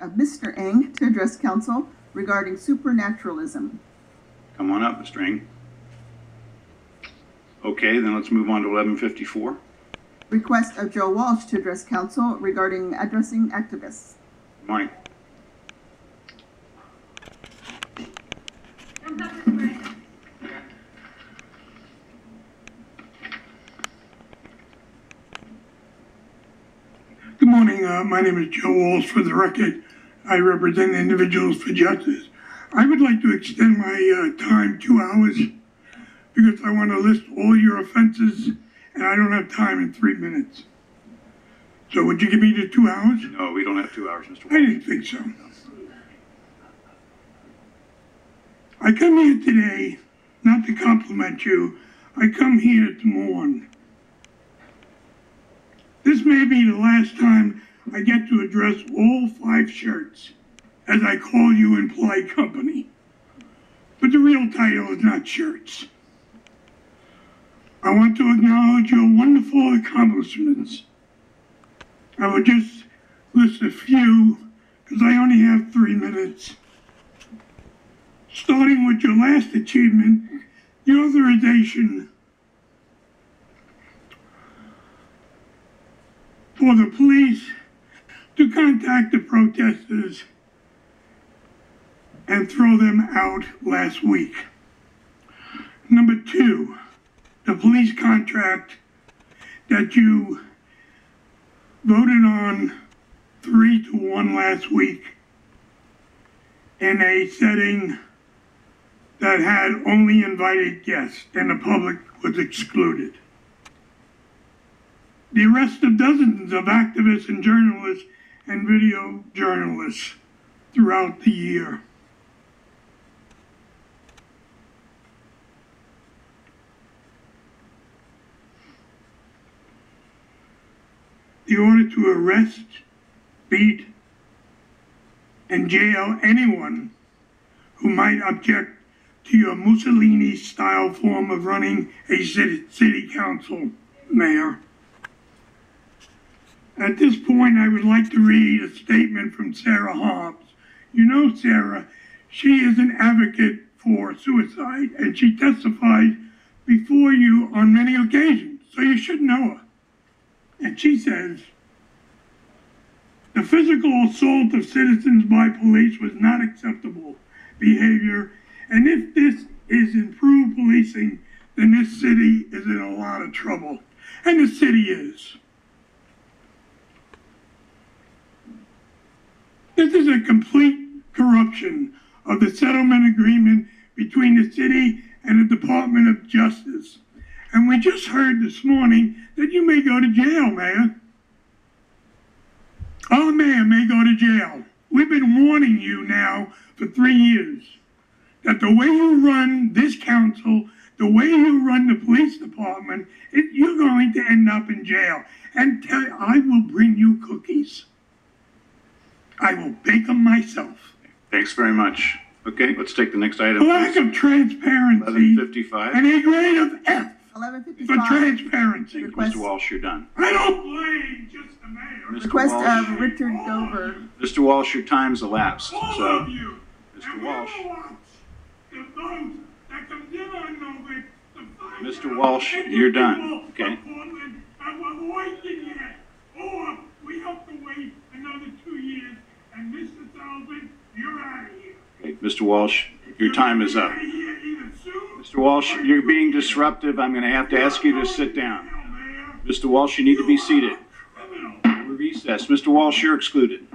of Mr. Eng to address council regarding supernaturalism. Come on up, Mr. Eng. Okay, then let's move on to 1154. Request of Joe Walsh to address council regarding addressing activists. Good morning. Good morning. My name is Joe Walsh. For the record, I represent Individuals for Justice. I would like to extend my time 2 hours because I want to list all your offenses and I don't have time in 3 minutes. So would you give me the 2 hours? No, we don't have 2 hours, Mr. Walsh. I didn't think so. I come here today not to compliment you. I come here to mourn. This may be the last time I get to address all 5 shirts, as I call you in polite company. But the real title is not shirts. I want to acknowledge your wonderful accomplishments. I will just list a few, because I only have 3 minutes. Starting with your last achievement, the authorization for the police to contact the protesters and throw them out last week. Number 2, the police contract that you voted on 3-1 last week in a setting that had only invited guests and the public was excluded. The arrest of dozens of activists and journalists and video journalists throughout the year. The order to arrest, beat, and jail anyone who might object to your Mussolini-style form of running a city council, Mayor. At this point, I would like to read a statement from Sarah Hobbs. You know Sarah, she is an advocate for suicide, and she testified before you on many occasions, so you should know her. And she says, the physical assault of citizens by police was not acceptable behavior, and if this is improved policing, then this city is in a lot of trouble. And the city is. This is a complete corruption of the settlement agreement between the city and the Department of Justice. And we just heard this morning that you may go to jail, Mayor. Our mayor may go to jail. We've been warning you now for 3 years that the way you run this council, the way you run the police department, you're going to end up in jail. And I will bring you cookies. I will bake them myself. Thanks very much. Okay, let's take the next item. Lack of transparency 1155. and a grade of F 1155. for transparency. Request- Mr. Walsh, you're done. I don't blame just the mayor. Mr. Request Walsh. of Richard Dover. Mr. Walsh, your time's elapsed. All So, of you. Mr. And Walsh. we'll watch the vote that comes in on November to find Mr. out Walsh, if you're the done. people Okay. of Portland have avoided yet. Or we have to wait another 2 years, and Mr. Sullivan, you're out of here. okay, Mr. Walsh, your time is up. You're out of here either soon Mr. Walsh, you're being disruptive. I'm going to have to ask you to sit down. Mr. Walsh, you need to be seated. criminal. We're recessed. Mr. Walsh, you're excluded.